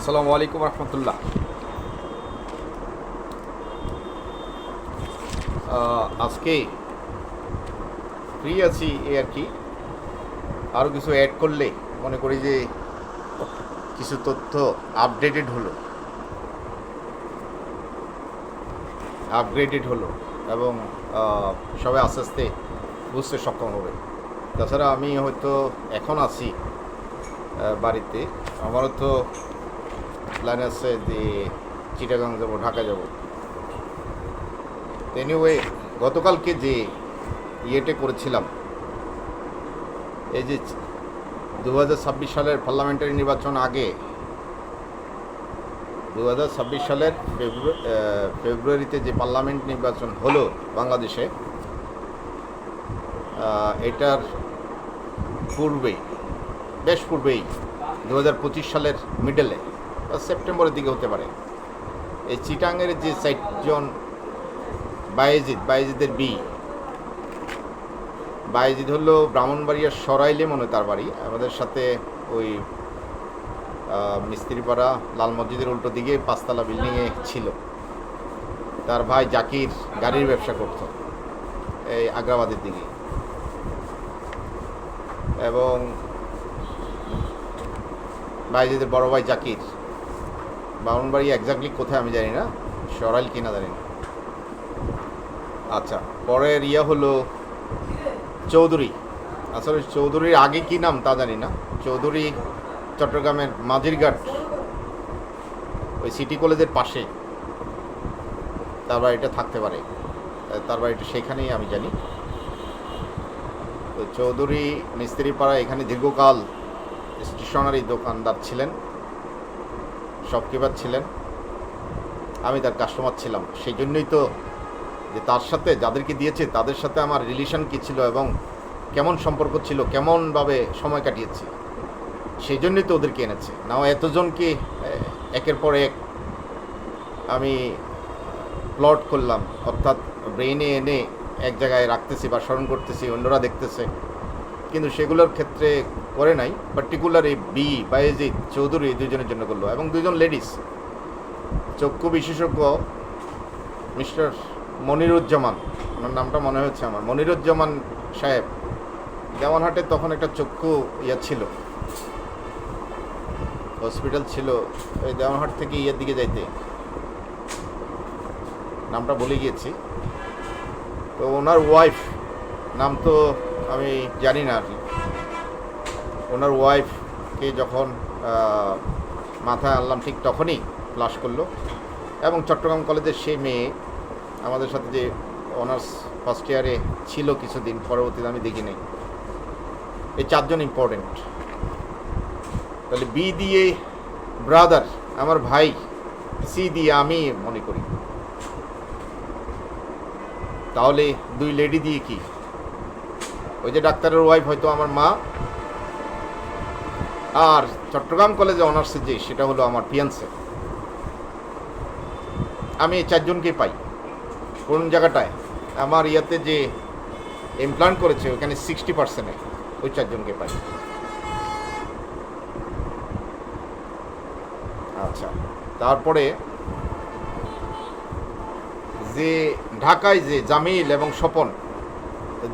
আসসালামু আলাইকুম রহমতুল্লাহ। আজকে ফ্রি আছি এই আর কি। আরও কিছু অ্যাড করলে মনে করি যে কিছু তথ্য আপগ্রেডেড হলো এবং সবাই আস্তে আস্তে বুঝতে সক্ষম হবে। তাছাড়া আমি হয়তো এখন আছি বাড়িতে, আমারও তো প্ল্যান আছে যে চিটাগাং যাব, ঢাকা যাব। এনিওয়ে, গতকালকে যে ইয়েটে করেছিলাম, এই যে 2026 সালের পার্লামেন্টারি নির্বাচন আগে 2026 সালের ফেব্রুয়ারিতে যে পার্লামেন্ট নির্বাচন হলো বাংলাদেশে, এটার পূর্বেই, বেশ পূর্বেই 2025 সালের মিডলে বা সেপ্টেম্বরের দিকে হতে পারে, এই চিটাংয়ের যে 4 জন বায়েজিদের বায়েজিদ হলো ব্রাহ্মণবাড়িয়ার সরাইলে মনে হয় তার বাড়ি। আমাদের সাথে ওই মিস্ত্রিপাড়া লাল মসজিদের উল্টো দিকে 5তলা বিল্ডিংয়ে ছিল। তার ভাই জাকির গাড়ির ব্যবসা করত এই আগ্রাবাদের দিকে, এবং বায়েজিদের বড় ভাই জাকির ব্রাহ্মণবাড়িয়া এক্স্যাক্টলি কোথায় আমি জানি না, সরাইল কিনা জানি না। আচ্ছা, পরের হলো চৌধুরী। আসলে চৌধুরীর আগে কি নাম তা জানি না। চৌধুরী চট্টগ্রামের মাঝিরঘাট ওই সিটি কলেজের পাশে তার বাড়িটা থাকতে পারে, তার বাড়িটা সেখানেই আমি জানি। তো চৌধুরী মিস্ত্রিপাড়া এখানে দীর্ঘকাল স্টেশনারি দোকানদার ছিলেন, শপকিপার ছিলেন। আমি তার কাস্টমার ছিলাম, সেই জন্যই তো যে তার সাথে যাদেরকে দিয়েছে তাদের সাথে আমার রিলেশন কী ছিল এবং কেমন সম্পর্ক ছিল, কেমনভাবে সময় কাটিয়েছি, সেই জন্যই তো ওদেরকে এনেছে। নাও এতজনকে একের পর এক আমি প্লট করলাম, অর্থাৎ ব্রেইনে এনে এক জায়গায় রাখতেছি বা স্মরণ করতেছি, অন্যরা দেখতেছে, কিন্তু সেগুলোর ক্ষেত্রে করে নাই। পার্টিকুলার এই বায়েজিদ চৌধুরী দুজনের জন্য করলো, এবং দুজন লেডিস চক্ষু বিশেষজ্ঞ মিস্টার মনিরুজ্জামান, ওনার নামটা মনে হচ্ছে আমার, মনিরুজ্জামান সাহেব। দেওয়ানহাটে তখন একটা চক্ষু ছিল, হসপিটাল ছিল ওই দেওয়ানহাট থেকে দিকে যাইতে, নামটা ভুলে গিয়েছি। তো ওনার ওয়াইফ, নাম তো আমি জানি না আর কি, ওনার ওয়াইফকে যখন মাথায় আনলাম ঠিক তখনই ফ্লাশ করলো। এবং চট্টগ্রাম কলেজের সেই মেয়ে আমাদের সাথে যে অনার্স ফার্স্ট ইয়ারে ছিল কিছুদিন, পরবর্তীতে আমি দেখি নাই। এই 4 জন ইম্পর্টেন্ট। তাহলে বি দিয়ে ব্রাদার, আমার ভাই, সি দিয়ে আমি মনে করি। তাহলে 2 লেডি দিয়ে কি? ওই যে ডাক্তারের ওয়াইফ হয়তো আমার মা, আর চট্টগ্রাম কলেজে অনার্সে যে সেটা হলো আমার ফিয়ান্সে। আমি এই 4 জনকেই পাই। কোন জায়গাটায় আমার যে ইমপ্লান্ট করেছে ওখানে 60% ওই 4 জনকে পাই। আচ্ছা, তারপরে যে ঢাকায় যে জামিল এবং স্বপন,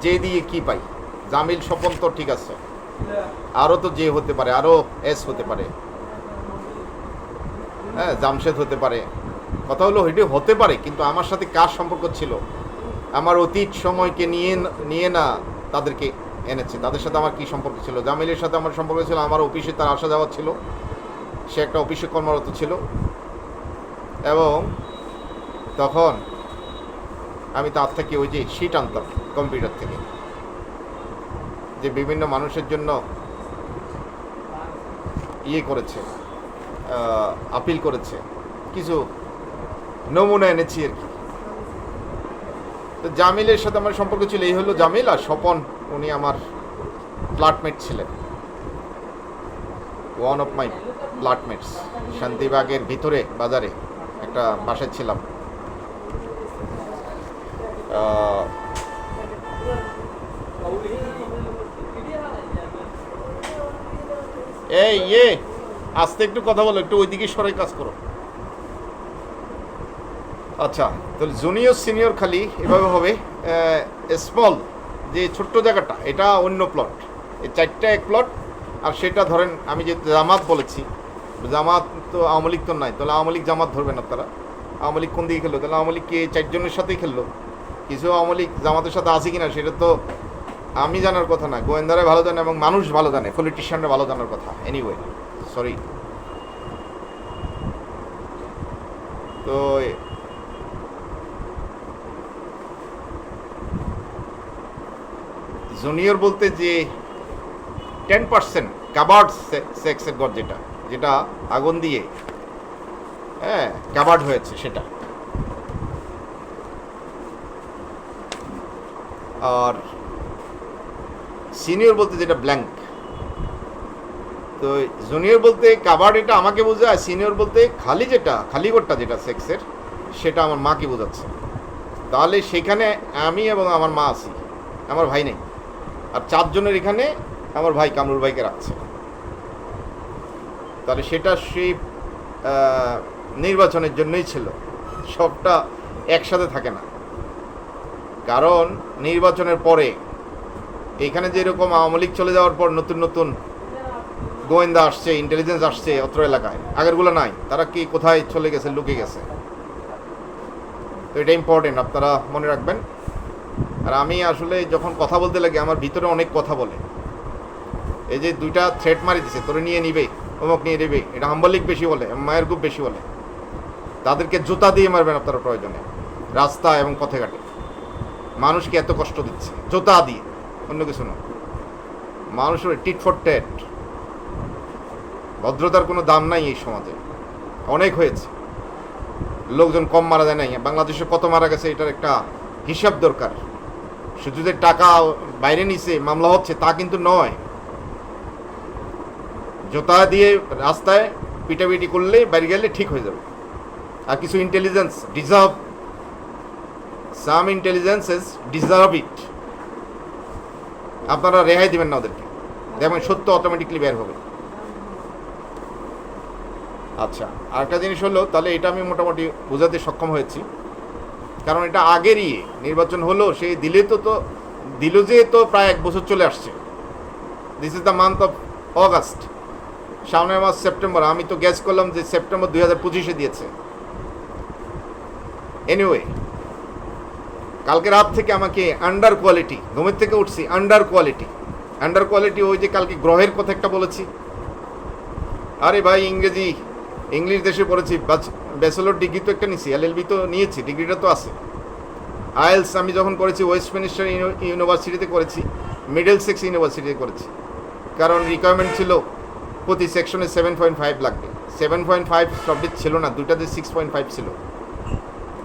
যে দিয়ে কি পাই? জামিল স্বপন তো ঠিক আছে, আরও তো যে হতে পারে, আরও এস হতে পারে, হ্যাঁ, জামশেদ হতে পারে। কথা হলো এটি হতে পারে, কিন্তু আমার সাথে কার সম্পর্ক ছিল? আমার অতীত সময়কে নিয়ে না তাদেরকে এনেছে। তাদের সাথে আমার কি সম্পর্ক ছিল? জামিলের সাথে আমার সম্পর্ক ছিল, আমার অফিসে তার আসা যাওয়া ছিল, সে একটা অফিসে কর্মরত ছিল, এবং তখন আমি তার থেকে ওই যে শিট আনতাম কম্পিউটার থেকে, যে বিভিন্ন মানুষের জন্য করেছে, আপিল করেছে, কিছু নমুনা এনেছি আর কি। তো জামিলের সাথে আমার সম্পর্ক ছিল, এই হলো জামিল। আর স্বপন, উনি আমার ফ্ল্যাটমেট ছিলেন, ওয়ান অফ মাই ফ্ল্যাটমেটস। শান্তিবাগের ভিতরে বাজারে একটা বাসায় ছিলাম। এই আস্তে একটু কথা বলো, একটু ওইদিকে সরে কাজ করো। আচ্ছা, তাহলে জুনিয়র সিনিয়র খালি এভাবে হবে। স্মল যে ছোট্ট জায়গাটা, এটা অন্য প্লট, এই 4টা এক প্লট। আর সেটা ধরেন আমি যে জামাত বলেছি, জামাত তো আওয়ামী লীগ তো নাই, তাহলে আওয়ামী লীগ জামাত ধরবেন আপনারা। আওয়ামী লীগ কোন দিকে খেললো? তাহলে আওয়ামী লীগ কি 4 জনের সাথেই খেললো? কিছু আওয়ামী লীগ জামাতের সাথে আছে কিনা সেটা তো আমি জানার কথা না, গোয়েন্দারা ভালো জানে এবং মানুষ ভালো জানে, পলিটিশিয়ানরা ভালো জানার কথা। Anyway, sorry. তো জুনিয়র বলতে যে 10% কাবার্ড সেক্সের ঘর, যেটা যেটা আগুন দিয়ে কাবার্ড হয়েছে সেটা। আর সিনিয়র বলতে যেটা ব্ল্যাঙ্ক। তো জুনিয়র বলতে কাবার্ড, এটা আমাকে বোঝায়। সিনিয়র বলতে খালি যেটা, খালি ঘরটা যেটা সেক্সের, সেটা আমার মাকে বোঝাচ্ছে। তাহলে সেখানে আমি এবং আমার মা আছি, আমার ভাই নেই। আর 4 জনের এখানে আমার ভাই কামরুল ভাইকে রাখছে। তাহলে সেটা সেই নির্বাচনের জন্যই ছিল, সবটা একসাথে থাকে না। কারণ নির্বাচনের পরে এখানে যেরকম আওয়ামী লীগ চলে যাওয়ার পর নতুন নতুন গোয়েন্দা আসছে, ইন্টেলিজেন্স আসছে অত্র এলাকায়, আগেরগুলো নাই। তারা কি কোথায় চলে গেছে, লুকে গেছে। তো এটা ইম্পর্টেন্ট, আপনারা মনে রাখবেন। আর আমি আসলে যখন কথা বলতে লাগি, আমার ভিতরে অনেক কথা বলে। এই যে 2টা থ্রেট মারি দিছে, তোরে নিয়ে নিবে, অমুক নিয়ে নেবে, এটা হাম্বল লীগ বেশি বলে, মায়ের খুব বেশি বলে। তাদেরকে জুতা দিয়ে মারবেন আপনারা প্রয়োজনে, রাস্তা এবং পথে ঘাটে। মানুষকে এত কষ্ট দিচ্ছে জুতা দিয়ে, অন্য কিছু না। মানুষের টিট ফর টেট, ভদ্রতার কোনো দাম নাই এই সমাজে, অনেক হয়েছে। লোকজন কম মারা যায় নাই, বাংলাদেশে কত মারা গেছে এটার একটা হিসাব দরকার। শুধু যে টাকা বাইরে নিছে মামলা হচ্ছে তা কিন্তু নয়। জুতা দিয়ে রাস্তায় পিটাপিটি করলে বাইরে গেলে ঠিক হয়ে যাবে। আর কিছু intelligence deserve, some intelligences deserve it. আপনারা রেহাই দিবেন না ওদেরকে, দেখবেন সত্য অটোমেটিকলি বের হবে। আচ্ছা, আরেকটা জিনিস হলো, তাহলে এটা আমি মোটামুটি বোঝাতে সক্ষম হয়েছি। কারণ এটা আগেরই নির্বাচন হলো, সেই দিলে তো দিল যে তো প্রায় 1 বছর চলে আসছে। This is the month of August, সামনের মাস সেপ্টেম্বর। আমি তো গ্যাস করলাম যে সেপ্টেম্বর 2025-এ দিয়েছে। এনিওয়ে, কালকে রাত থেকে আমাকে আন্ডার কোয়ালিটি, ঘুমের থেকে উঠছি আন্ডার কোয়ালিটি। ওই যে কালকে গ্রহের কথা একটা বলেছি, আরে ভাই ইংলিশ দেশে পড়েছি, ব্যাচেলর ডিগ্রি তো একটা নিয়েছি, LLB তো নিয়েছি, ডিগ্রিটা তো আছে। আইএলস আমি যখন করেছি ওয়েস্টমিনিস্টার ইউনিভার্সিটিতে করেছি, মিডলসেক্স ইউনিভার্সিটিতে করেছি। কারণ রিকোয়ারমেন্ট ছিল প্রতি সেকশনে 7.5 লাগবে। 7.5 সাবজেক্ট ছিল না, 2টাতে 6.5 ছিল।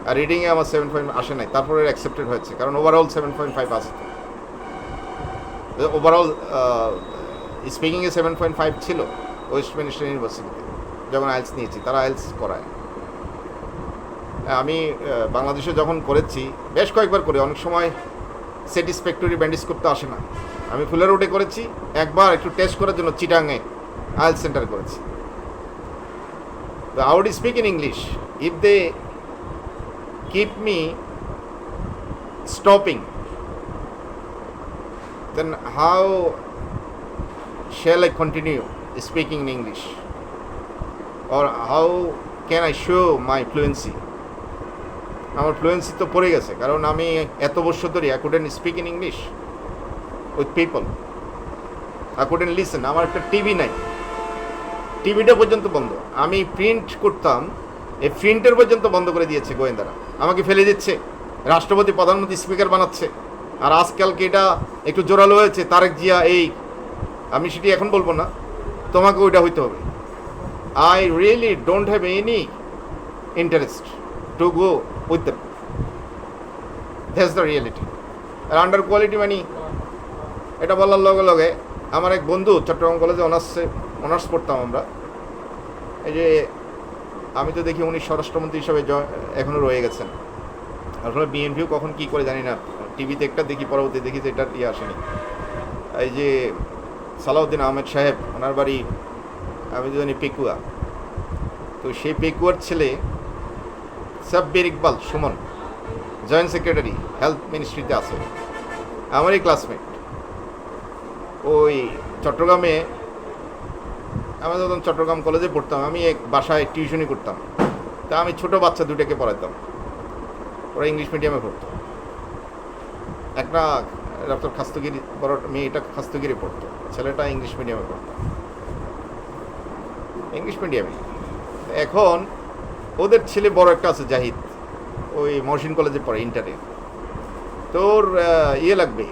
আর রিডিংয়ে আমার 7 আসে নাই, তারপরে অ্যাকসেপ্টেড হয়েছে। কারণ ওভারঅল 7.5 আসে। ওভারঅল স্পিকিংয়ে 7.5 ছিল ওয়েস্টমিনিস্টার ইউনিভার্সিটিতে যখন আইএলস নিয়েছি, তারা আইএলস করায়। আমি বাংলাদেশে যখন করেছি বেশ কয়েকবার করে, অনেক সময় স্যাটিসফ্যাক্টরি ব্যান্ডেজ করতে আসে না। আমি ফুলের রোডে করেছি, একবার একটু টেস্ট করার জন্য চিটাঙে আইএলস সেন্টার করেছি। I would speak in English. If they keep me stopping, then how shall I continue speaking in English? Or how can I show my fluency? আমার ফ্লুয়েন্সি তো পড়ে গেছে, কারণ আমি এত বছর ধরে I couldn't speak in English with people. I couldn't listen. আমার একটা টিভি নাই, টিভিটা পর্যন্ত বন্ধ। আমি প্রিন্ট করতাম, এই প্রিন্টের পর্যন্ত বন্ধ করে দিয়েছে গোয়েন্দারা, আমাকে ফেলে দিচ্ছে। রাষ্ট্রপতি প্রধানমন্ত্রী স্পিকার বানাচ্ছে। আর আজকালকে এটা একটু জোরালো হয়েছে, তারেক জিয়া এই, আমি সেটি এখন বলবো না, তোমাকে ওইটা হইতে হবে। I really don't have any interest to go with them. That's the reality. আর আন্ডার কোয়ালিটি মানে এটা বলার লগে লগে আমার এক বন্ধু চট্টগ্রাম কলেজে অনার্স পড়তাম আমরা, এই যে আমি তো দেখি উনি স্বরাষ্ট্রমন্ত্রী হিসাবে এখনও রয়ে গেছেন। আসলে বিএনপিও কখন কী করে জানি না, টিভিতে একটা দেখি, পরবর্তী দেখি যে এটার আসেনি। এই যে সালাউদ্দিন আহমেদ সাহেব, ওনার বাড়ি আমি তো জানি পেকুয়া। তো সেই পেকুয়ার ছেলে Sabbir Iqbal Suman, joint secretary, health মিনিস্ট্রিতে আছে, আমারই ক্লাসমেট। ওই চট্টগ্রামে, আমি যখন চট্টগ্রাম কলেজে পড়তাম, আমি এক বাসায় টিউশনি করতাম। তা আমি ছোট বাচ্চা দুটাকে পড়াতাম, ওরা ইংলিশ মিডিয়ামে পড়তো। একটা ডক্টর খাস্তগিরি, বড় মেয়েটা খাস্তগিরি পড়তো, ছেলেটা ইংলিশ মিডিয়ামে পড়তো, ইংলিশ মিডিয়ামে। এখন ওদের ছেলে বড় একটা আছে জাহিদ, ওই মহসিন কলেজে পড়ে ইন্টারে। তোর ইয়ে লাগবে,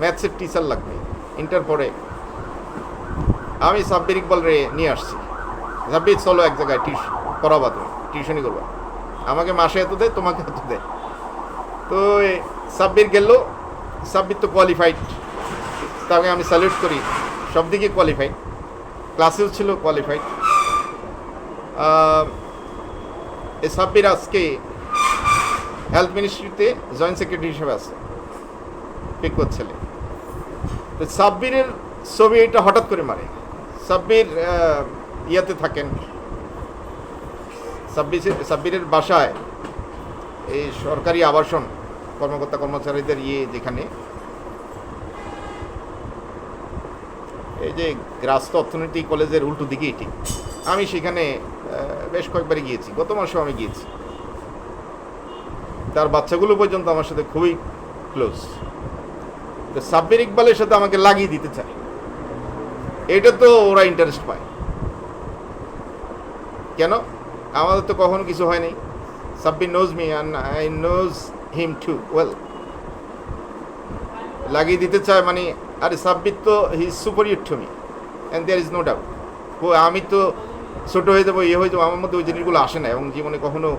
ম্যাথসের টিচার লাগবে, ইন্টার পড়ে। আমি সাব্বির ইকবাল রে নিয়ে আসছি, সাব্বির চলো এক জায়গায় পড়াবা, তুমি টিউশনি করবা, আমাকে মাসে এত দেয়, তোমাকে এত দেয়। তো সাব্বির গেল, সাব্বির তো কোয়ালিফাইড, তাকে আমি স্যালুট করি, সব দিকে কোয়ালিফাইড, ক্লাসেও ছিল কোয়ালিফাইড। এই সাব্বির আজকে হেলথ মিনিস্ট্রিতে জয়েন্ট সেক্রেটারি হিসেবে আছে, পেকুয়ার ছেলে। তো সাব্বিরের ছবি এটা হঠাৎ করে মারে। সাব্বির ইয়াতে থাকেন, সাব্বিরের বাসায় এই সরকারি আবাসন কর্মকর্তা কর্মচারীদের যেখানে এই যে রাষ্ট্র অর্থনীতি কলেজের উল্টো দিকেই ঠিক, আমি সেখানে বেশ কয়েকবারই গিয়েছি, গত মাসেও আমি গিয়েছি। তার বাচ্চাগুলো পর্যন্ত আমার সাথে খুবই ক্লোজ। সাব্বির ইকবালের সাথে আমাকে লাগিয়ে দিতে চায়, এটা তো ওরা ইন্টারেস্ট পায়। কেন? আমাদের তো কখনো কিছু হয় নাই। Sabbir knows me and I knows him too well. লাগিয়ে দিতে চায় মানে, আরে সাব্বির তো he is superior to me and there is no doubt. আমি তো ছোটো হয়ে যাবো, ইয়ে হয়ে যাবো, আমার মধ্যে ওই জিনিসগুলো আসে না, এবং জীবনে কখনো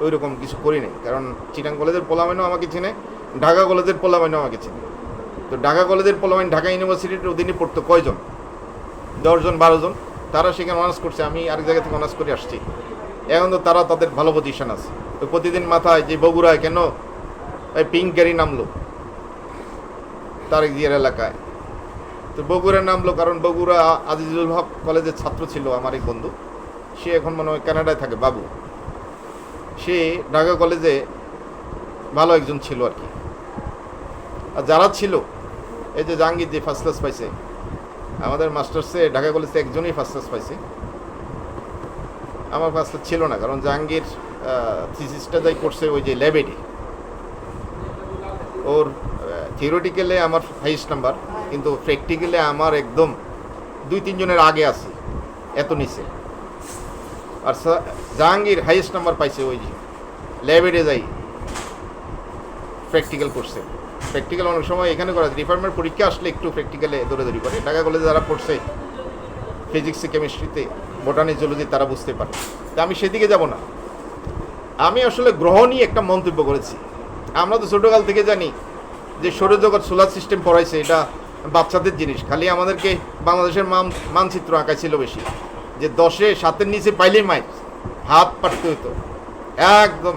ওই রকম কিছু করি নাই। কারণ চিটাং কলেজের পোলামাইনও আমাকে চিনে, ঢাকা কলেজের পোলামাইনও আমাকে চিনে। তো ঢাকা কলেজের পোলামাইন ঢাকা ইউনিভার্সিটির অধীনে পড়তো কয়জন? 10 জন 12 জন। তারা সেখানে অনার্স করছে, আমি আরেক জায়গা থেকে অনার্স করে আসছি। এখন তো তারা তাদের ভালো পজিশন আছে। তো প্রতিদিন মাথায় যে বগুড়ায় কেন এই পিঙ্ক গাড়ি নামলো তারেক জিয়ার এলাকায়, তো বগুড়া নামলো কারণ বগুড়া আজিজুল হক কলেজের ছাত্র ছিল আমার এক বন্ধু, সে এখন মনে হয় কানাডায় থাকে, বাবু। সে ঢাকা কলেজে ভালো একজন ছিল আর কি। আর যারা ছিল, এই যে জাহাঙ্গীর যে ফার্স্ট ক্লাস পাইছে আমাদের মাস্টার্সে, ঢাকা কলেজে একজনই ফার্স্ট ক্লাস পাইছে, আমার ফার্স্ট ক্লাস ছিল না। কারণ জাহাঙ্গীর থিসিসটা যাই করছে ওই যে ল্যাবেডে, ওর থিওরিটিক্যালে আমার হাইয়েস্ট নাম্বার, কিন্তু প্র্যাকটিক্যালে আমার একদম 2-3 জনের আগে আছে, এত নিচে। আর জাহাঙ্গীর হাইয়েস্ট নাম্বার পাইছে ওই যে ল্যাবেডে যাই প্র্যাকটিক্যাল করছে। প্র্যাকটিক্যাল অনেক সময় এখানে করা যায়, ডিপার্টমেন্ট পরীক্ষা আসলে একটু প্র্যাকটিক্যালে দৌড়াদৌড়ি করে। ঢাকা কলেজে যারা পড়ছে ফিজিক্সে, কেমিস্ট্রিতে, বোটানি, জুলজি, তারা বুঝতে পারে। তা আমি সেদিকে যাব না। আমি আসলে গ্রহ নিয়ে একটা মন্তব্য করেছি। আমরা তো ছোটোকাল থেকে জানি যে সৌরজগৎ সোলার সিস্টেম পড়াইছে, এটা বাচ্চাদের জিনিস। খালি আমাদেরকে বাংলাদেশের মানচিত্র আঁকা ছিল বেশি, যে 10-এ 7-এর নিচে পাইলেই মাইক হাত পাঠতে হতো, একদম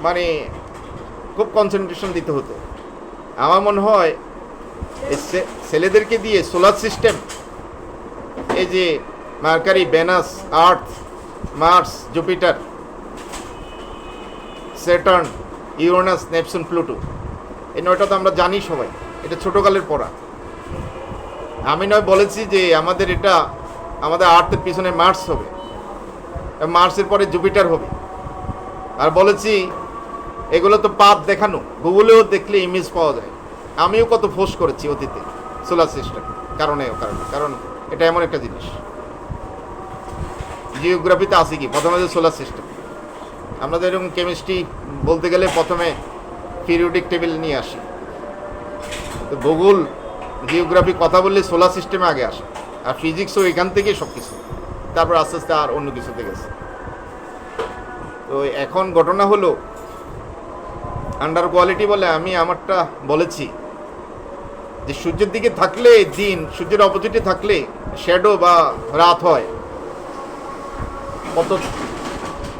মানে খুব কনসেন্ট্রেশন দিতে হতো। আমার মনে হয় এই ছেলেদেরকে দিয়ে সোলার সিস্টেম, এই যে Mercury, Venus, Earth, Mars, Jupiter, Saturn, Uranus, Neptune, Pluto, এই 9টা তো আমরা জানি সবাই, এটা ছোটোকালের পড়া। আমি নয় বলেছি যে আমাদের আর্থের পিছনে মার্স হবে, মার্সের পরে জুপিটার হবে। আর বলেছি এগুলো তো পাপ দেখানো, গুগলেও দেখলে ইমেজ পাওয়া যায়। আমিও কত ফোর্স করেছি অতীতে সোলার সিস্টেম কারণ এটা এমন একটা জিনিস। জিওগ্রাফিতে আছে কি প্রথমে যে সোলার সিস্টেম, আমরা তো এরকম কেমিস্ট্রি বলতে গেলে প্রথমে পিরিয়ডিক টেবিল নিয়ে আসি, তো ভূগোল, জিওগ্রাফি কথা বললে সোলার সিস্টেমে আগে আসে, আর ফিজিক্সও এখান থেকেই সব কিছু, তারপর আস্তে আস্তে আর অন্য কিছুতে গেছে। তো এখন ঘটনা হলো আন্ডার কোয়ালিটি বলে আমি আমারটা বলেছি যে সূর্যের দিকে থাকলে দিন, সূর্যের অপোজিটে থাকলে শ্যাডো বা রাত হয়।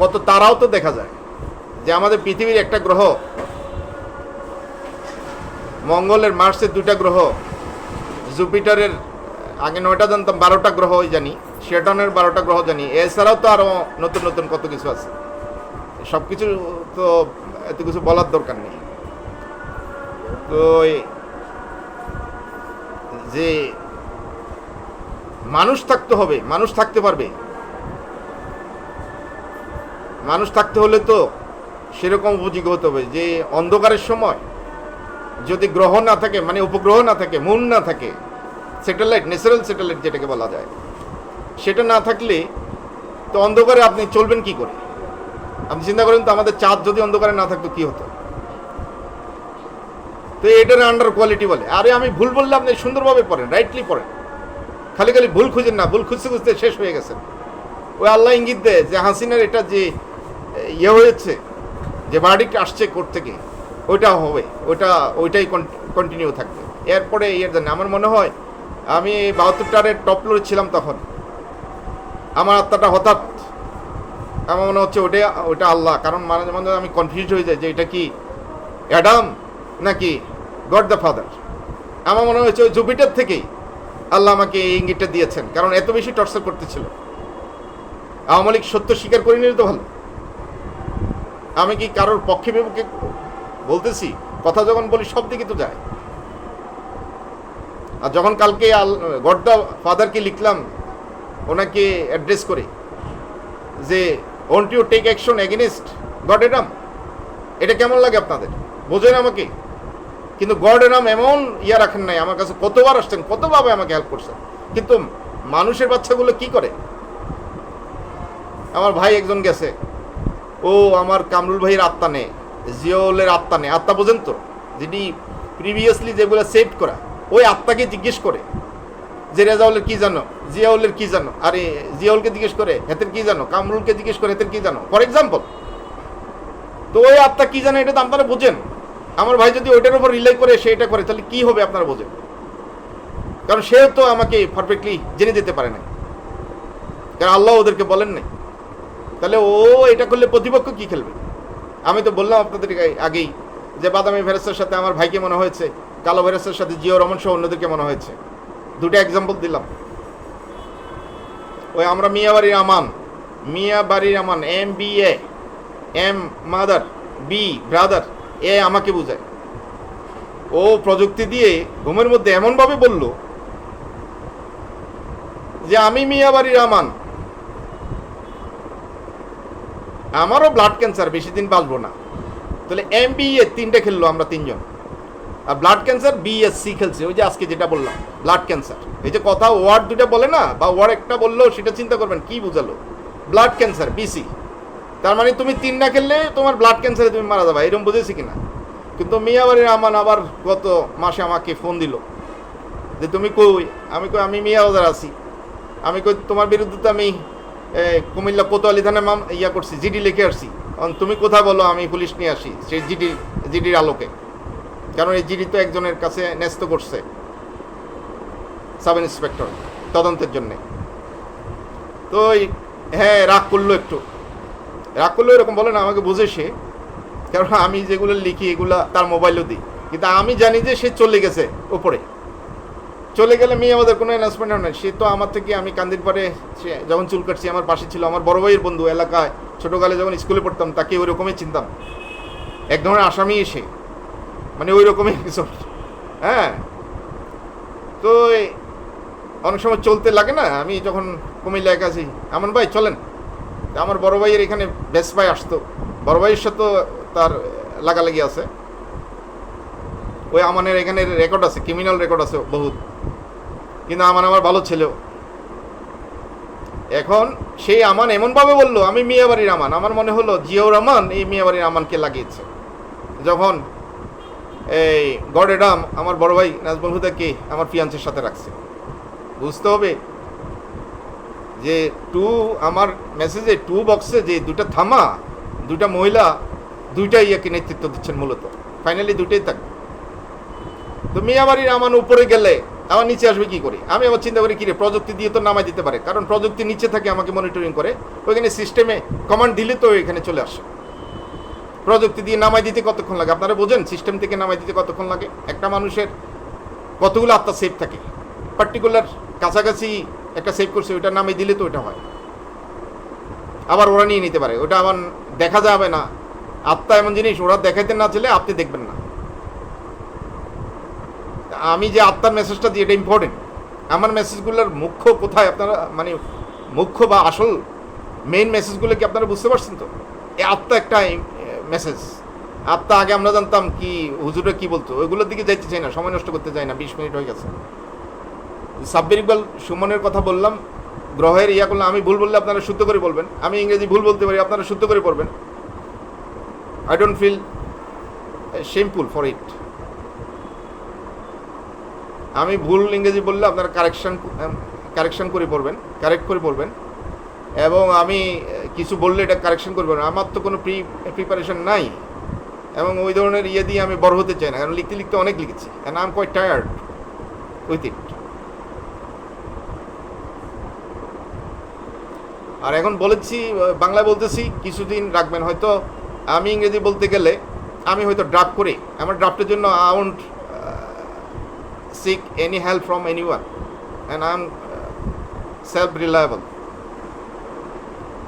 কত তারাও তো দেখা যায়, যে আমাদের পৃথিবীর একটা গ্রহ, মঙ্গলের, মার্সের 2টা গ্রহ, জুপিটারের আগে 9টা জানতাম, 12টা গ্রহ জানি, সেটানের 12টা গ্রহ জানি, এছাড়াও তো আরও নতুন নতুন কত কিছু আছে। সব কিছু তো এত কিছু বলার দরকার নেই। তো যে মানুষ থাকতে হবে, মানুষ থাকতে পারবে, মানুষ থাকতে হলে তো সেরকম উপযোগী হতে হবে যে অন্ধকারের সময় যদি গ্রহ না থাকে, মানে উপগ্রহ না থাকে, মুন না থাকে, স্যাটেলাইট, ন্যাচারাল স্যাটেলাইট যেটাকে বলা যায়, সেটা না থাকলে তো অন্ধকারে আপনি চলবেন কি করে? আপনি চিন্তা করেন তো, আমাদের চাঁদ যদি অন্ধকারে না থাকতো কি হতো? তো এটার আন্ডার কোয়ালিটি বলে। আরে আমি ভুল বললে আপনি সুন্দরভাবে পড়েন, রাইটলি পড়েন, খালি খালি ভুল খুঁজেন না। ভুল খুঁজতে খুঁজতে শেষ হয়ে গেছেন। ওই আল্লাহ ইঙ্গিত দেয় যে হাসিনার এটা যে ইয়ে হয়েছে, যে ভার্ডিক্ট আসছে কোর্ট থেকে, ওইটা হবে, ওইটাই কন্টিনিউ থাকবে। এরপরে জানি আমার মনে হয় আমি 72টারের টপ ফ্লোরে ছিলাম তখন, আমার আত্মাটা হঠাৎ আমার মনে হচ্ছে ওটা আল্লাহ। কারণ মাঝে মাঝে আমি কনফিউজ হয়ে যাই যে এটা কি অ্যাডাম নাকি গড দ্য ফাদার। আমার মনে হয়েছে ওই জুপিটার থেকেই আল্লাহ আমাকে এই ইঙ্গিতটা দিয়েছেন, কারণ এত বেশি টর্চার করতেছিল। আওয়ামী লীগ সত্য স্বীকার করে নিলে তো ভালো। আমি কি কারোর পক্ষে বিপক্ষে বলতেছি? কথা যখন বলি সব দিকে তো যায়। আর যখন কালকে গড দ্য ফাদারকে লিখলাম, ওনাকে অ্যাড্রেস করে যে won't you take action against God Adam, এটা কেমন লাগে আপনাদের? বোঝেন আমাকে? কিন্তু গড এডাম এমন ইয়া রাখেন নাই। আমার কাছে কতবার আসছেন, কতভাবে আমাকে হেল্প করছেন, কিন্তু মানুষের বাচ্চাগুলো কি করে? আমার ভাই একজন গেছে, ও আমার কামরুল ভাইয়ের আত্মা নেই, জিয়াউলের আত্মা নেই। আত্মা বোঝেন তো, যেটি প্রিভিয়াসলি যেগুলো সেভ করা, ওই আত্মাকে জিজ্ঞেস করে যে রেজাউলের কি জানো, জিয়াউলের কি জানো, আরে জিয়াউলকে জিজ্ঞেস করে হেতের কি জানো, কামরুলকে জিজ্ঞেস করে হেতের কি জানো, ফর এক্সাম্পল। তো ওই আত্মা কি জানে এটা তো আপনারা বোঝেন। আমার ভাই যদি ওইটার উপর রিলাই করে, সে এটা করে, তাহলে কি হবে আপনারা বোঝেন। কারণ সে তো আমাকে পারফেক্টলি জেনে দিতে পারে না, কারণ আল্লাহ ওদেরকে বলেন নাই। তাহলে ও এটা করলে প্রতিপক্ষ কি খেলবে? আমি তো বললাম আপনাদের আগেই যে বাদামি ভাইরাসের সাথে আমার ভাইকে মনে হয়েছে, কালো ভাইরাসের সাথে জিও রহমান সহ অন্যদেরকে মনে হয়েছে। দুটো এক্সাম্পল দিলাম। ওই আমরা মিয়াবাড়ির Aman, MBA, M mother, B brother, এ আমাকে বোঝায়। ও প্রযুক্তি দিয়ে ঘুমের মধ্যে এমনভাবে বলল যে আমি মিয়াবাড়ির আমান, আমারও ব্লাড ক্যান্সার, বেশি দিন বাঁচবো না। তাহলে MBA 3টে খেললো, আমরা 3জন। আর ব্লাড ক্যান্সার BSc খেলছে। ওই যে আজকে যেটা বললাম ব্লাড ক্যান্সার, এই যে কথা ওয়ার্ড দুটা বলে না, বা ওয়ার্ড একটা বললো, সেটা চিন্তা করবেন কি বুঝালো। ব্লাড ক্যান্সার BC, তার মানে তুমি 3 না খেললে তোমার ব্লাড ক্যান্সারে তুমি মারা যাবে, এরকম বুঝেছি কিনা? কিন্তু মিয়াবাড়ির আমান আবার গত মাসে আমাকে ফোন দিল যে তুমি কই? আমি কই আমি মিয়াবাজার আছি। আমি কই তোমার বিরুদ্ধে তো আমি কুমিল্লা কোতোয়ালি থানায় ইয়া করছি, জিডি লিখে আসছি। তুমি কোথায় বলো, আমি পুলিশ নিয়ে আসি সেই জিডির আলোকে। কারণ এই জিডি তো একজনের কাছে ন্যস্ত করছে, সাব ইন্সপেক্টর, তদন্তের জন্যে। তো হ্যাঁ, রাগ করলো, এরকম বলে না, আমাকে বুঝে সে। কারণ আমি যেগুলো লিখি এগুলা তার মোবাইলও দিই, কিন্তু আমি জানি যে সে চলে গেছে ওপরে। চলে গেলে মেয়ে আমাদের কোনো অ্যানাউন্সমেন্ট হয় না। সে তো আমার থেকে, আমি কান্দির পরে সে যখন চুল কাটছি আমার পাশে ছিল, আমার বড় ভাইয়ের বন্ধু, এলাকায় ছোটোকালে যখন স্কুলে পড়তাম তাকে ওই রকমই চিনতাম, এক ধরনের আসামি এসে, মানে ওই রকমই কিছু। হ্যাঁ, তো অনেক সময় চলতে লাগে না। আমি যখন কুমিল্লায় কাছি, এমন ভাই চলেন, আমার বড় ভাইয়ের এখানে বেশ ভাই আসতো, বড় ভাইয়ের সাথে তার লাগালাগি আছে। ওই আমানের এখানে রেকর্ড আছে, ক্রিমিনাল রেকর্ড আছে বহুত, কিন্তু আমার ভালো ছেলেও। এখন সেই আমান এমনভাবে বললো আমি মিয়াবাড়ির আমান। আমার মনে হলো জিয়াউর রহমান এই মিয়াবাড়ির আমানকে লাগিয়েছে। যখন এই গড এডাম আমার বড় ভাই নাজমুল হুদাকে আমার ফিয়ান্সের সাথে রাখছে, বুঝতে হবে যে আমার মেসেজে 2 বক্সে যে দুটা থামা, দুটা মহিলা, দুইটাই ইয়াকে নেতৃত্ব দিচ্ছেন মূলত। ফাইনালি দুইটাই থাকবে। তো মিয়াবাড়ির আমান উপরে গেলে আমার নিচে আসবে কি করে? আমি আবার চিন্তা করি, কিরে প্রযুক্তি দিয়ে তো নামাই দিতে পারে, কারণ প্রযুক্তি নিচে থাকে, আমাকে মনিটরিং করে। ওইখানে সিস্টেমে কমান্ড দিলে তো এখানে চলে আসে। প্রযুক্তি দিয়ে নামাই দিতে কতক্ষণ লাগে আপনারা বোঝেন? সিস্টেম থেকে নামাই দিতে কতক্ষণ লাগে? একটা মানুষের কতগুলো আত্মা সেফ থাকে, পার্টিকুলার কাছাকাছি একটা সেভ করছি, ওইটার নামে দিলে তো ওইটা হয়, আবার ওরা নিয়ে নিতে পারে, ওটা আবার দেখা যাবে না। আত্মা এমন জিনিস, ওরা দেখাইতে না চাইলে আপনি দেখবেন না। আমি যে আত্মার মেসেজটা দিই এটা ইম্পর্টেন্ট। আমার মেসেজগুলোর মুখ্য কোথায় আপনারা, মানে মুখ্য বা আসল মেইন মেসেজগুলো কি আপনারা বুঝতে পারছেন? তো এই আত্মা একটা মেসেজ। আত্মা আগে আমরা জানতাম কি হুজুরে কি বলতো, ওইগুলোর দিকে যাইতে চাই না, সময় নষ্ট করতে চাই না। 20 মিনিট হয়ে গেছে। সাব্বির ইকবাল সুমনের কথা বললাম, গ্রহের ইয়া করলাম। আমি ভুল বললে আপনারা শুদ্ধ করে বলবেন, আমি ইংরেজি ভুল বলতে পারি, আপনারা শুদ্ধ করে পড়বেন। I don't feel shameful for it. আমি ভুল ইংরেজি বললে আপনারা কারেকশন করে পড়বেন, কারেক্ট করে পড়বেন। এবং আমি কিছু বললে এটা কারেকশন করবো না। আমার তো কোনো প্রিপারেশন নাই, এবং ওই ধরনের ইয়ে দিয়ে আমি বড় হতে চাই না, কারণ লিখতে লিখতে অনেক লিখেছি, and I am quite tired with it. আর এখন বলেছি বাংলায় বলতেছি, কিছুদিন রাখবেন হয়তো। আমি ইংরেজি বলতে গেলে আমি হয়তো ড্রাফট করি, আমার ড্রাফটের জন্য I won't seek any help from any one, and I am self reliable.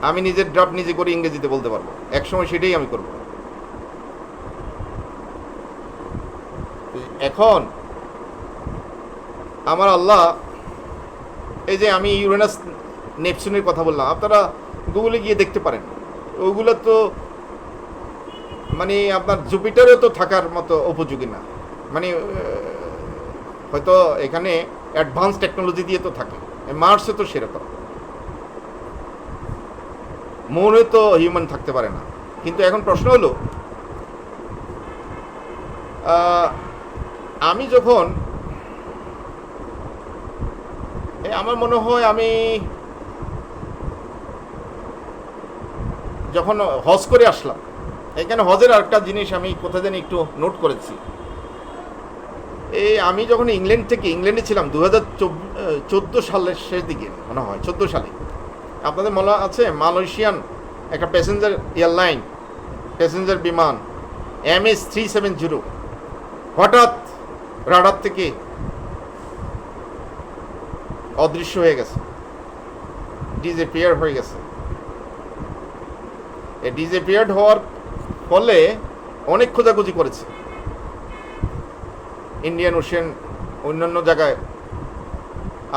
আমি নিজের ড্রাফট নিজে করে ইংরেজিতে বলতে পারবো, একসময় সেটাই আমি করব। এখন আমার আল্লাহ, এই যে আমি ইউরেনাস নেপচুনের কথা বললাম, আপনারা গুগলে গিয়ে দেখতে পারেন। ওগুলো তো মানে আপনার জুপিটারও তো থাকার মতো উপযোগী না, মানে হয়তো এখানে অ্যাডভান্স টেকনোলজি দিয়ে তো থাকে। মার্সে তো সেরকম, মনে তো হিউম্যান থাকতে পারে না। কিন্তু এখন প্রশ্ন হলো, আমি যখন আমার মনে হয় আমি যখন হজ করে আসলাম, এখানে হজের আরেকটা জিনিস আমি কোথায় জানি একটু নোট করেছি। আমি যখন ইংল্যান্ডে ছিলাম 2014 সালের শেষ দিকে মনে হয়, 14 সালে। আপনাদের মনে আছে মালয়েশিয়ান একটা প্যাসেঞ্জার বিমান MS-370 হঠাৎ রাডার থেকে অদৃশ্য হয়ে গেছে, ডিসঅ্যাপিয়ার হয়ে গেছে। ডিসঅ্যাপিয়ার্ড হওয়ার ফলে অনেক খোঁজাখুঁজি করেছে ইন্ডিয়ান ওশেন, অন্যান্য জায়গায়।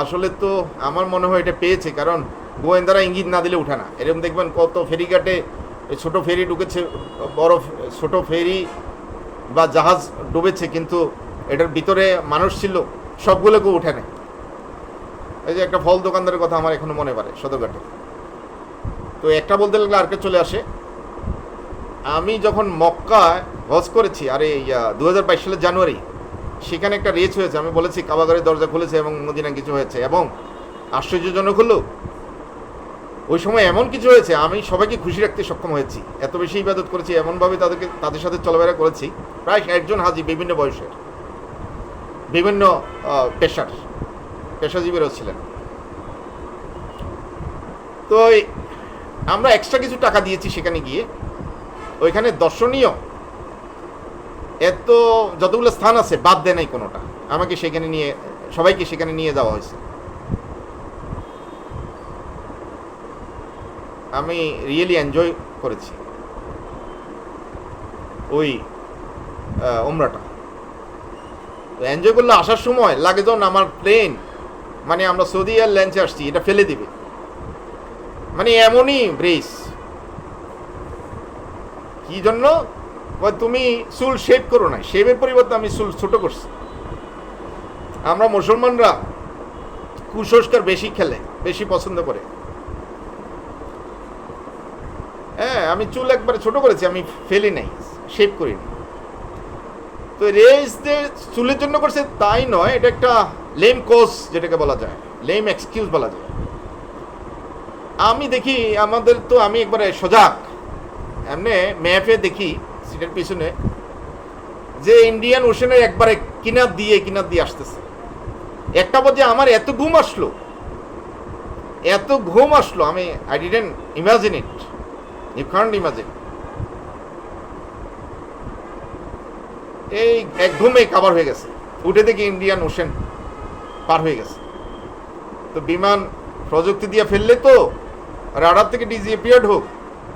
আসলে তো আমার মনে হয় এটা পেয়েছে, কারণ গোয়েন্দারা ইঙ্গিত না দিলে উঠে না। এরকম দেখবেন কত ফেরিঘাটে ছোট ফেরি ঢুকেছে, বড় ছোট ফেরি বা জাহাজ ডুবেছে, কিন্তু এটার ভিতরে মানুষ ছিল, সবগুলোকে উঠে নেয়। এই যে একটা ফল দোকানদারের কথা আমার এখনো মনে পড়ে, সদরঘাটে। তো একটা বলতে লাগলে আরেকটা চলে আসে। আমি যখন মক্কায় হজ করেছি, আরে 2022 সালের জানুয়ারি, সেখানে একটা রেস হয়েছে। আমি বলেছি কাবাগারের দরজা খুলেছে এবং মদিনা কিছু হয়েছে, এবং আশ্চর্যজনক হলো ওই সময় এমন কিছু হয়েছে, আমি সবাইকে খুশি রাখতে সক্ষম হয়েছি। এত বেশি ইবাদত করেছি, এমনভাবে তাদের সাথে চলাফেরা করেছি। প্রায় 60 হাজি, বিভিন্ন বয়সের, বিভিন্ন পেশাজীবীরাও ছিলেন। তো আমরা এক্সট্রা কিছু টাকা দিয়েছি সেখানে গিয়ে। ওইখানে দর্শনীয় এত যতগুলো স্থান আছে বাদ দেয় নাই কোনোটা। আমাকে সবাইকে সেখানে নিয়ে যাওয়া হয়েছে। আমি রিয়েলি এনজয় করেছি ওই ওমরাটা। এনজয় করলে আসার সময় লাগে যখন আমার প্লেন, মানে আমরা সৌদি এয়ারলাইন্সে আসছি, এটা ফেলে দিবে, মানে এমনই ব্রেস। কি জন্য? তুমি চুল শেভ করো না, শেভের পরিবর্তে আমি চুল ছোট করছি। আমরা মুসলমানরা কুসংস্কার বেশি পছন্দ করে। হ্যাঁ, আমি চুল একবারে ছোট করেছি, আমি ফেলি নাই, শেভ করিনি। তো রেস যে চুলের জন্য করছে তাই নয়, এটা একটা লেম কোজ, যেটাকে বলা যায় লেম এক্সকিউজ বলা যায়। আমি দেখি আমাদের তো, আমি একবারে সজাগ, এমনি ম্যাপে দেখি সিটের পিছনে যে ইন্ডিয়ান ওশেনের একবারে কিনার দিয়ে আসতেছে। একটা পর্যায়ে আমার এত ঘুম আসলো, আমি I didn't imagine it, you can't imagine. এই এক ঘুমে কাভার হয়ে গেছে, উঠে দেখি ইন্ডিয়ান ওশেন পার হয়ে গেছে। তো বিমান প্রযুক্তি দিয়ে ফেললে তো রাডার থেকে ডিজিএপিয়ার্ড হোক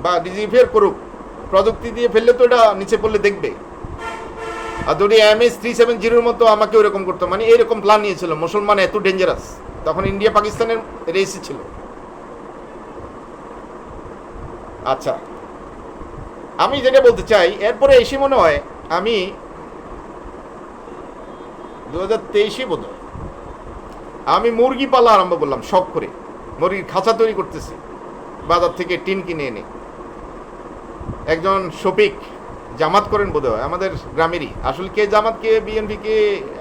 বা ডিজিএপিয়ার করুক, প্রযুক্তি দিয়ে ফেললে তো এটা নিচে পড়লে দেখবে। আর যদি MH370 মতো আমাকে ওরকম করতো, মানে এইরকম প্ল্যান নিয়েছিল, মুসলমান এত ডেঞ্জারাস, তখন ইন্ডিয়া পাকিস্তানের রেসই ছিল। আচ্ছা, আমি যেটা বলতে চাই, এরপরে এসে মনে হয় আমি 2023 বোধ হয় আমি মুরগি পালা আরম্ভ করলাম, শখ করে মুরগির খাঁচা তৈরি করতেছি বাজার থেকে টিন কিনে এনে। একজন শফিক জামাত করেন বোধ হয়, আমাদের গ্রামেরই। আসলে কে জামাত, কে বিএনপি, কে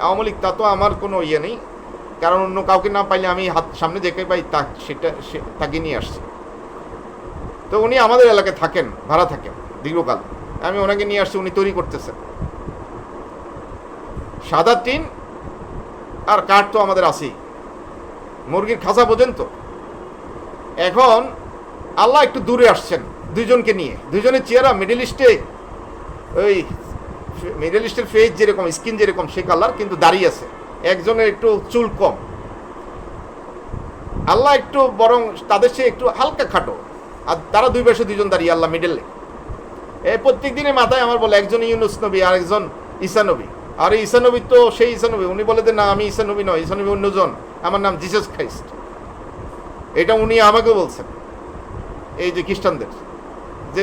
আওয়ামী লীগ, তা তো আমার কোনো ইয়ে নেই, কারণ অন্য কাউকে না পাইলে আমি হাত সামনে দেখে পাই তাকে নিয়ে আসছি। তো উনি আমাদের এলাকায় থাকেন, ভাড়া থাকেন দীর্ঘকাল। আমি ওনাকে নিয়ে আসছি, উনি তৈরি করতেছেন। সাদা টিন আর কাঠ তো আমাদের আছেই, মুরগির খাঁচা বোঝেন তো। এখন আল্লাহ একটু দূরে আসছেন দুইজনকে নিয়ে, দুইজনের চেহারা মিডল ইস্টে, ওই মিডল ইস্টের ফেস যেরকম, স্কিন যেরকম সে কালার, কিন্তু দাঁড়িয়ে আছে। একজনের একটু চুল কম, আল্লাহ একটু বরং তাদের সে একটু হালকা খাটো, আর তারা দুই পাশে দুইজন দাঁড়িয়ে, আল্লাহ মিডলে। এই প্রত্যেক দিনের মাথায় আমার বলে একজন ইউনুস নবী আর একজন ঈসা নবী। আর ঈসা নবী তো সেই ঈসা নবী, উনি বলে যে না আমি ঈসা নবী নয়, ঈসা নবী অন্যজন, আমার নাম জিসাস খ্রাইস্ট। এটা উনি আমাকে বলছেন, এই যে খ্রিস্টানদের, যে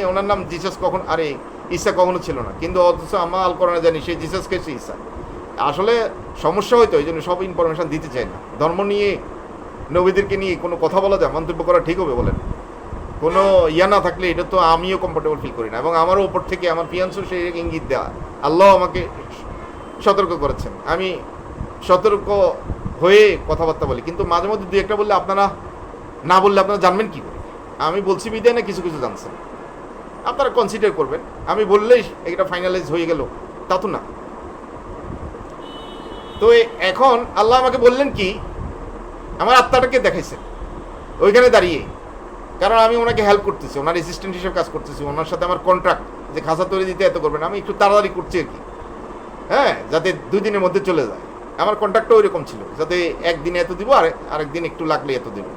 ওনার নাম জিসাস কখন, আরে ঈসা কখনো ছিল না, কিন্তু অথচ আমার আল কোরআনে জানি সেই জিসাস খ্রাইস্ট ঈসা। আসলে সমস্যা হয়তো, এই জন্য সব ইনফরমেশন দিতে চাই না। ধর্ম নিয়ে, নবীদেরকে নিয়ে কোনো কথা বলা যায়, মন্তব্য করা ঠিক হবে বলেন? কোনো ইয়া না থাকলে এটা তো আমিও কমফোর্টেবল ফিল করি না। এবং আমারও ওপর থেকে আমার ফিয়ান্সও সেই ইঙ্গিত দেওয়া, আল্লাহ আমাকে সতর্ক করেছেন, আমি সতর্ক হয়ে কথাবার্তা বলি। কিন্তু মাঝে মধ্যে দুই একটা বললে আপনারা না বললে আপনারা জানবেন কী করে? আমি বলছি বিদায় না কিছু কিছু জানছেন, আপনারা কনসিডার করবেন। আমি বললেই এটা ফাইনালাইজ হয়ে গেল তা তো না। তো এখন আল্লাহ আমাকে বললেন কি, আমার আত্মাটাকে দেখাইছেন ওইখানে দাঁড়িয়ে, কারণ আমি ওনাকে হেল্প করতেছি, ওনার অ্যাসিস্ট্যান্ট হিসেবে কাজ করতেছি। ওনার সাথে আমার কন্ট্রাক্ট যে খাঁচা তৈরি দিতে এত করবেন, আমি একটু তাড়াতাড়ি করছি আর কি, হ্যাঁ, যাতে 2 দিনের মধ্যে চলে যায়। আমার কন্ট্রাক্টও ওইরকম ছিল, যাতে একদিনে এত দিব আর আরেকদিন একটু লাগলে এত দেব।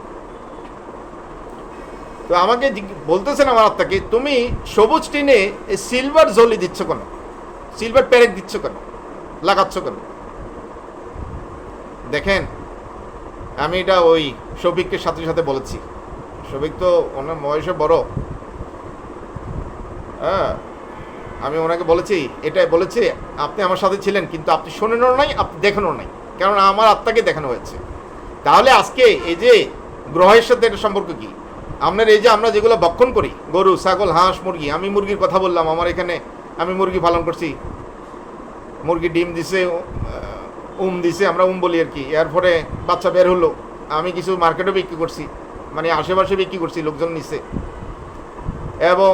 তো আমাকে বলতেছেন আমার আত্মাকে, তুমি সবুজ টিনে সিলভার জলি দিচ্ছ কেন, সিলভার প্যারেক দিচ্ছ কেন, লাগাচ্ছ কেন? দেখেন, আমি এটা ওই শফিককে সাথে সাথে বলেছি। শফিক তো ওনার বয়সে বড়, হ্যাঁ, আমি ওনাকে বলেছি, এটাই বলেছি, আপনি আমার সাথে ছিলেন কিন্তু আপনি শোনেনও নাই, আপনি দেখানো নাই, কারণ আমার আত্মাকে দেখানো হয়েছে। তাহলে আজকে এই যে গ্রহের সাথে এটা সম্পর্ক কি? আপনার এই যে আমরা যেগুলো ভক্ষণ করি, গরু, ছাগল, হাঁস, মুরগি, আমি মুরগির কথা বললাম, আমার এখানে আমি মুরগি পালন করছি, মুরগি ডিম দিছে, দিছে, আমরা বলি আর কি। এরপরে বাচ্চা বের হলো, আমি কিছু মার্কেটে বিক্রি করছি, মানে আশেপাশে বিক্রি করছি, লোকজন নিছে। এবং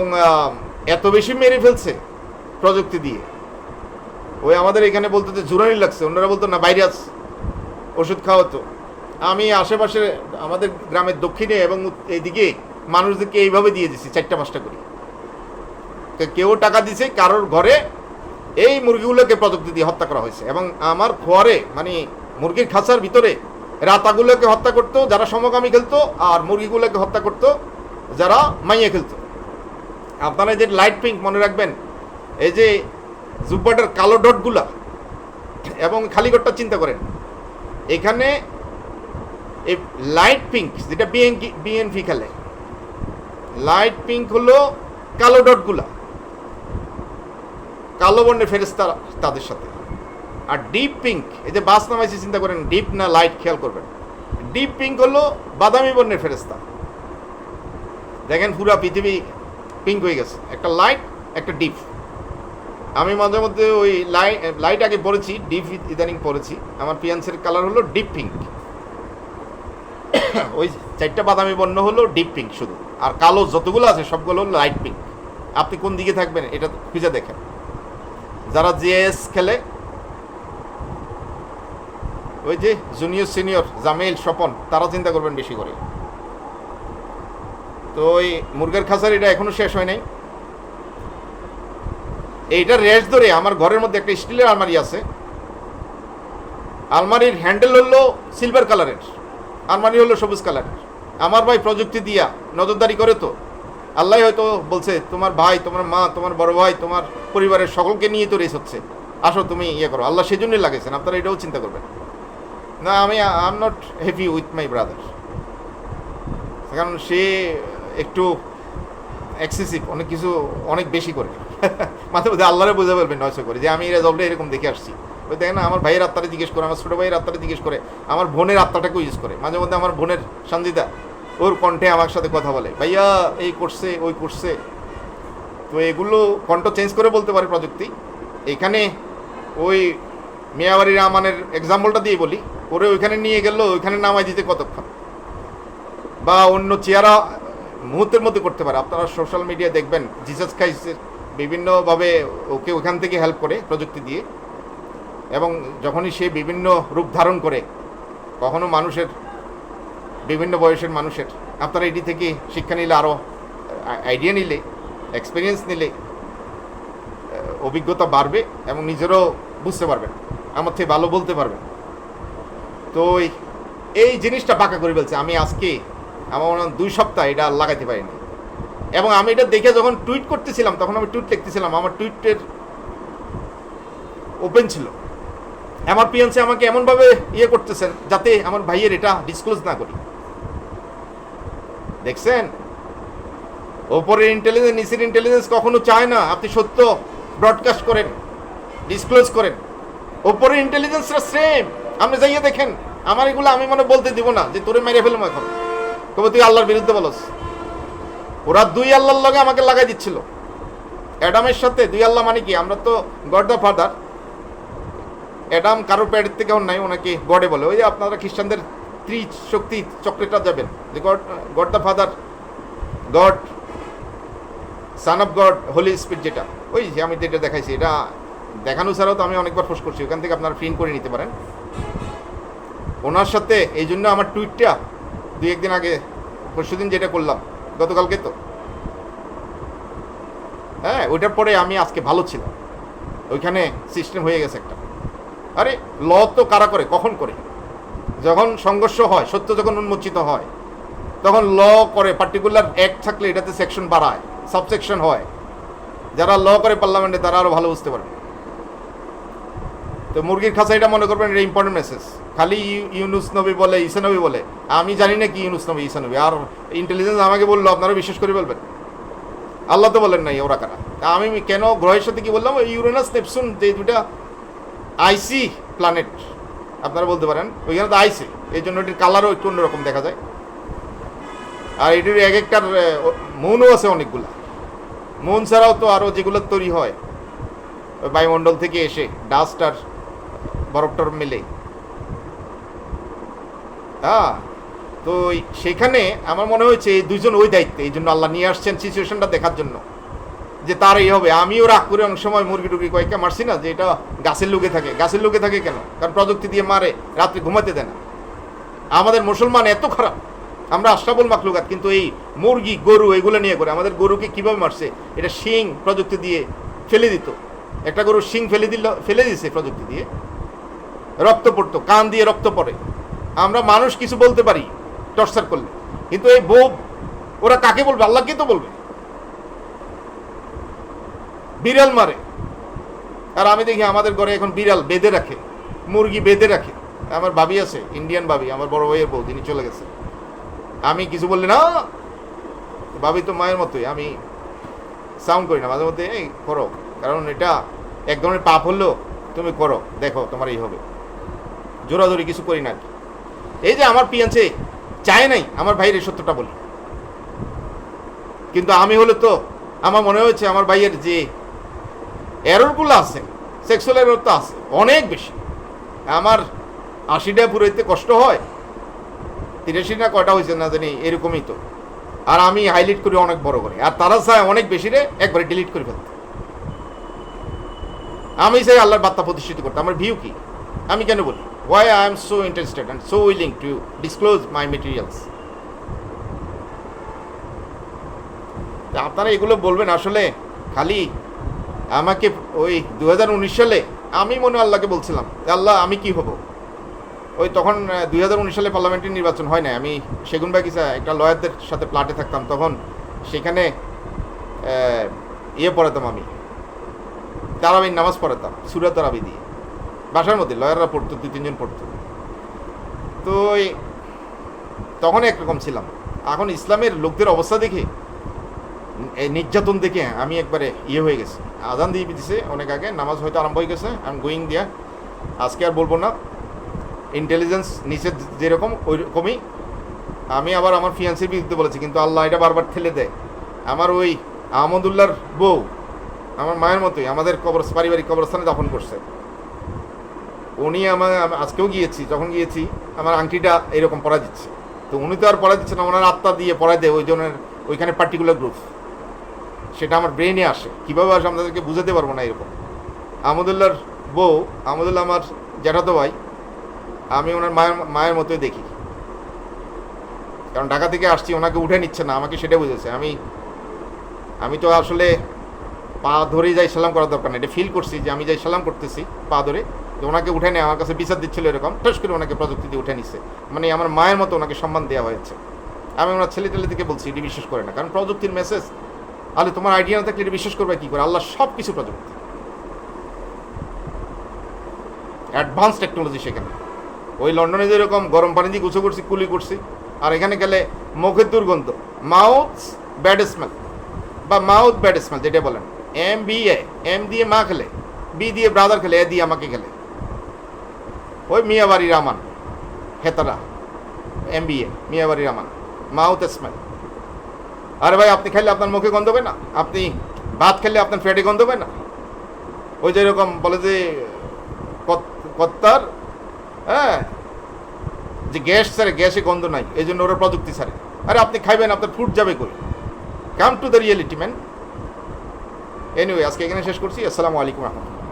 এত বেশি মেরে ফেলছে প্রযুক্তি দিয়ে, ওই আমাদের এখানে বলতো যে জুরানি লাগছে, অন্যরা বলতো না ভাইরাস, ওষুধ খাওয়াতো। আমি আশেপাশে আমাদের গ্রামের দক্ষিণে এবং এইদিকে মানুষদেরকে এইভাবে দিয়ে দিছি 4-5টা করে। কেউ টাকা দিছে, কারোর ঘরে এই মুরগিগুলোকে প্রযুক্তি দিয়ে হত্যা করা হয়েছে। এবং আমার খোয়ারে, মানে মুরগির খাঁচার ভিতরে রাতাগুলোকে হত্যা করতো যারা সমকামী খেলতো, আর মুরগিগুলোকে হত্যা করতো যারা মাইয়া খেলতো। আপনারা যে লাইট পিঙ্ক মনে রাখবেন, এই যে জুব্বাটার কালো ডটগুলা, এবং খালিগড়টা চিন্তা করেন, এখানে এই লাইট পিঙ্ক যেটা বিএনপি খেলে, লাইট পিঙ্ক হলো কালো ডটগুলা, কালো বর্ণের ফেরেশতা তাদের সাথে। আর ডিপ পিঙ্ক, এই যে বাস নামাইছে, চিন্তা করেন ডিপ না লাইট, খেয়াল করবেন। ডিপ পিঙ্ক হলো বাদামি বর্ণের ফেরেশতা। দেখেন পুরা পৃথিবী পিঙ্ক হয়ে গেছে, একটা লাইট একটা ডিপ। আমি মাঝে মধ্যে ওই লাইট আগে পড়েছি, ডিপ ইদানিং পড়েছি। আমার ফিয়ান্সের কালার হলো ডিপ পিঙ্ক, ওই 4টা বাদামি বর্ণ হলো ডিপ পিঙ্ক শুধু, আর কালো যতগুলো আছে সবগুলো হলো লাইট পিঙ্ক। আপনি কোন দিকে থাকবেন এটা খুঁজে দেখেন। যারা জিএস খেলে, ওই যে জুনিয়র সিনিয়র জামেল স্বপন, তারা চিন্তা করবেন বেশি করে। তো ওই মুরগের খাঁচার এটা এখনো শেষ হয় নাই। এইটার রেশ ধরে আমার ঘরের মধ্যে একটা স্টিলের আলমারি আছে, আলমারির হ্যান্ডেল হলো সিলভার কালারের, আরমানি হলো সবুজ কালার। আমার ভাই প্রযুক্তি দিয়া নজরদারি করে তো, আল্লাহ হয়তো বলছে তোমার ভাই, তোমার মা, তোমার বড় ভাই, তোমার পরিবারের সকলকে নিয়ে তো রেস হচ্ছে, আসো তুমি ইয়ে করো। আল্লাহ সেই জন্যই লাগেছেন, আপনারা এটাও চিন্তা করবেন না। I am not happy with my brother, কারণ সে একটু এক্সেসিভ, অনেক কিছু অনেক বেশি করে মাঝে মাঝে আল্লাহরে বোঝা বলবেন নয়শো করে যে আমি রেজল্টটা এরকম দেখে আসছি। ওই দেখেন না, আমার ভাইয়ের আত্মারে জিজ্ঞেস করে, আমার ছোটো ভাইয়ের আত্মারে জিজ্ঞেস করে, আমার বোনের আত্মাটাকেও ইউজ করে। মাঝে মধ্যে আমার বোনের সঞ্জিতা ওর কণ্ঠে আমার সাথে কথা বলে, ভাইয়া এই করছে ওই করছে। তো এগুলো কণ্ঠ চেঞ্জ করে বলতে পারে প্রযুক্তি। এখানে ওই মিয়াবাড়ির আমানের এক্সাম্পলটা দিয়ে বলি, ওরে ওইখানে নিয়ে গেল, ওইখানে নামাই দিতে কতক্ষণ, বা অন্য চেয়ারা মুহূর্তের মধ্যে করতে পারে। আপনারা সোশ্যাল মিডিয়া দেখবেন জিসাস ক্রাইস্টের বিভিন্নভাবে ওকে ওখান থেকে হেল্প করে প্রযুক্তি দিয়ে, এবং যখনই সে বিভিন্ন রূপ ধারণ করে, কখনো মানুষের বিভিন্ন বয়সের মানুষের, আপনারা এটি থেকে শিক্ষা নিলে, আরও আইডিয়া নিলে, এক্সপিরিয়েন্স নিলে অভিজ্ঞতা বাড়বে এবং নিজেরও বুঝতে পারবেন, আমার থেকে ভালো বলতে পারবেন। তো এই জিনিসটা পাকা করে ফেলছে। আমি আজকে আমার মনে হয় 2 সপ্তাহ এটা লাগাইতে পারিনি, এবং আমি এটা দেখে যখন টুইট করতেছিলাম, তখন আমি টুইট লিখতেছিলাম, আমার টুইটের ওপেন ছিল। আমার পিএনসি আমাকে এমনভাবে ইয়ে করতেছেন যাতে আমার ভাইয়ের এটা ডিসক্লোজ না করি। দেখছেন, ওপরের ইন্টেলিজেন্স নিচের ইন্টেলিজেন্স কখনো চায় না আপনি সত্য ব্রডকাস্ট করেন, ডিসক্লোজ করেন। ওপরের ইন্টেলিজেন্সরা সেম, আপনি যাইয়ে দেখেন। আমার এগুলো আমি মনে বলতে দিব না যে তোরে মেরে ফেলবো এখন, তবে তুই আল্লাহর বিরুদ্ধে বলস। ওরা 2 আল্লাহর লগে আমাকে লাগাই দিচ্ছিল, অ্যাডামের সাথে 2 আল্লাহ। মানে কি, আমরা তো গড দ্য ফাদার, অ্যাডাম কারোর প্যাডের থেকে নাই, ওনাকে গডে বলে। ওই যে আপনারা খ্রিস্টানদের ত্রিশক্তি চক্রেটা যাবেন, যে God the Father, God, Son of God, Holy Spirit, যেটা ওই যে আমি যেটা দেখাইছি, এটা দেখানো ছাড়াও তো আমি অনেকবার পোস্ট করছি, ওখান থেকে আপনারা প্রিন্ট করে নিতে পারেন। ওনার সাথে এই জন্য আমার টুইটটা 2-1 দিন আগে, পরশুদিন যেটা করলাম, গতকালকে তো, হ্যাঁ, ওইটার পরে আমি আজকে ভালো ছিলাম। ওইখানে সিস্টেম হয়ে গেছে একটা। আরে ল তো কারা করে, কখন করে? যখন সংঘর্ষ হয়, সত্য যখন উন্মোচিত হয়, তখন ল করে। পার্টিকুলার অ্যাক্ট থাকলে এটাতে সেকশন বাড়ায়, সাবসেকশন হয়। যারা ল করে পার্লামেন্টে তারা আরও ভালো বুঝতে পারবে। তো মুরগির খাঁচা, এটা মনে করবেন, এটা ইম্পর্টেন্ট মেসেজ। খালি ইউনুস নবী বলে, ঈসা নবী বলে, আমি জানি না কি ইউনুস নবী ঈসা নবী, আর ইন্টেলিজেন্স আমাকে বললো, আপনারা বিশ্বাস করে বলবেন। আল্লাহ তো বলেন নাই ওরা কারা। আমি কেন গ্রহের সাথে কি বললাম, ইউরেনাস নেপচুন যে 2টা আইসি প্ল্যানেট, আপনারা বলতে পারেন, ওইখানে তো আইসি, এই জন্য এটির কালারও একটু অন্যরকম দেখা যায়। আর এটির এক একটার মৌনও আছে অনেকগুলা। মৌন ছাড়াও তো আরও যেগুলো তৈরি হয় বায়ুমণ্ডল থেকে এসে, ডাস্ট আর বরফটর মিলে। হ্যাঁ, তো সেখানে আমার মনে হয়েছে এই 2জন ওই দায়িত্বে, এই জন্য আল্লাহ নিয়ে আসছেন সিচুয়েশনটা দেখার জন্য, যে তার এই হবে। আমিও রাগ করে অনেক সময় মুরগি টুরগি কয়েকটা মারছি না, যে এটা গাছের লুকে থাকে। গাছের লুকে থাকে কেন? কারণ প্রযুক্তি দিয়ে মারে, রাত্রে ঘুমাতে দেয় না। আমাদের মুসলমান এত খারাপ, আমরা আশরাফুল মাখলুকাত, কিন্তু এই মুরগি গরু এগুলো নিয়ে করে। আমাদের গরুকে কীভাবে মারছে, এটা শিং প্রযুক্তি দিয়ে ফেলে দিত। একটা গরুর শিং ফেলে দিছে প্রযুক্তি দিয়ে, রক্ত পড়তো, কান দিয়ে রক্ত পড়ে। আমরা মানুষ কিছু বলতে পারি টর্চার করলে, কিন্তু এই বোব ওরা কাকে বলবে? আল্লাহকে তো বলবে। বিড়াল মারে, আর আমি দেখি আমাদের ঘরে এখন বিড়াল বেঁধে রাখে, মুরগি বেঁধে রাখে। আমার ভাবি আছে, ইন্ডিয়ান ভাবি, আমার বড় ভাইয়ের বউ, যিনি চলে গেছে। আমি কিছু বললে না, ভাবি তো মায়ের মতোই, আমি সাউন্ড করি না, মাঝে মধ্যে এই করো, কারণ এটা এক ধরনের পাপ হলেও তুমি করো, দেখো তোমার এই হবে। জোরাজোরি কিছু করি না। এই যে আমার পিয়ান্সে চায় নাই আমার ভাইয়ের এই সত্যটা বলি, কিন্তু আমি হলে তো আমার মনে হয়েছে আমার ভাইয়ের যে এররগুলো আছে, সেক্সুয়াল এরর তো আছে অনেক বেশি। আমার 80টা পুরোতে কষ্ট হয়, 83 না কয়টা হয়েছে না জানি, এরকমই তো। আর আমি হাইলাইট করি অনেক বড় করে, আর তারা চায় অনেক বেশি রে একবারে ডিলিট করে ফেলতে। আমি চাই আল্লাহর বার্তা প্রতিষ্ঠিত করতে। আমার ভিউ কি, আমি কেন বলি, why I am so interested and so willing to disclose my materials। আপনারা এগুলো বলবেন আসলে খালি আমাকে। ওই 2019 সালে আমি মনে আল্লাহকে বলছিলাম, আল্লাহ আমি কি হব, ওই তখন 2019 সালে পার্লামেন্টারি নির্বাচন হয় না, আমি সেগুনবাগিচা একটা লয়ারদের সাথে প্লাটে থাকতাম, তখন সেখানে ইয়ে পড়াতাম আমি, তারাবির নামাজ পড়াতাম সূরা তারাবি দিয়ে বাসার মধ্যে, লয়াররা পড়তো, 2-3 জন পড়তো। তো তখন একরকম ছিলাম। এখন ইসলামের লোকদের অবস্থা দেখে, এই নির্যাতন দেখে আমি একবারে ইয়ে হয়ে গেছি। আজান দিয়ে দিছে অনেক আগে, নামাজ হয়তো আরম্ভ হয়ে গেছে, আমি গোয়িং দিয়া আজকে আর বলবো না, ইন্টেলিজেন্স নিচে যেরকম ওই রকমই আমি আবার আমার ফিয়ান্সির বিরুদ্ধে বলেছি, কিন্তু আল্লাহ এটা বারবার ঠেলে দেয়। আমার ওই আহমদুল্লাহর বউ আমার মায়ের মতোই আমাদের পারিবারিক কবরস্থানে দাফন করছে। উনি আমার আজকেও গিয়েছি, যখন গিয়েছি আমার আংটিটা এরকম পরা দিচ্ছে, তো উনি তো আর পরা দিচ্ছে না, ওনার আত্মা দিয়ে পড়ায় দেয় ওই জনের ওইখানে পার্টিকুলার গ্রুপ, সেটা আমার ব্রেনে আসে, কীভাবে আসে আমাদেরকে বুঝাতে পারবো না। এরকম আহমদুল্লাহর বউ, আহমদুল্লাহ আমার জ্যাঠাতো ভাই, আমি ওনার মায়ের মতোই দেখি, কারণ ঢাকা থেকে আসছি, ওনাকে উঠে নিচ্ছে না, আমাকে সেটা বুঝেছে। আমি তো আসলে পা ধরেই যাই সালাম করার দরকার নেই, এটা ফিল করছি যে আমি যাই সালাম করতেছি পা ধরে, তো ওনাকে উঠে নেয়, আমার কাছে বিচার দিচ্ছিল এরকম, ঠস করে ওনাকে প্রযুক্তি দিয়ে উঠে নিচ্ছে, মানে আমার মায়ের মতো ওনাকে সম্মান দেওয়া হয়েছে। আমি ওনার ছেলে টেলে থেকে বলছি এটি বিশ্বাস করে না, কারণ প্রযুক্তির মেসেজ, তাহলে তোমার আইডিয়া না থাকলে এটা বিশ্বাস করবে কী করে? আল্লাহ সব কিছু প্রযুক্তি, অ্যাডভান্স টেকনোলজি সেখানে। ওই লন্ডনে যেরকম গরম পানি দিয়ে গুছো করছি, কুলি করছি, আর এখানে গেলে মুখের দুর্গন্ধ, মাউথ ব্যাড স্মেল বা মাউথ ব্যাড স্মেল যেটা বলেন, এম দিয়ে মা খেলে, বি দিয়ে ব্রাদার খেলে, এ দিয়ে আমাকে খেলে, ওই মিয়াবাড়ি রামান হেতারা, MBA মিয়াবাড়ি রামান, মাউথ স্মেল। আরে ভাই, আপনি খেলে আপনার মুখে গন্ধ হবে না? আপনি ভাত খেলে আপনার পেটে গন্ধ হবে না? ওই যেরকম বলে যে কত্তার, হ্যাঁ, যে গ্যাস ছাড়ে, গ্যাসে গন্ধ নাই, এই জন্য ওরা প্রযুক্তি ছাড়ে। আরে আপনি খাইবেন, আপনার ফুড যাবে কই? Come to the reality man. Anyway, আজকে এখানে শেষ করছি। আসসালামু আলাইকুম রহমতুল্লাহ।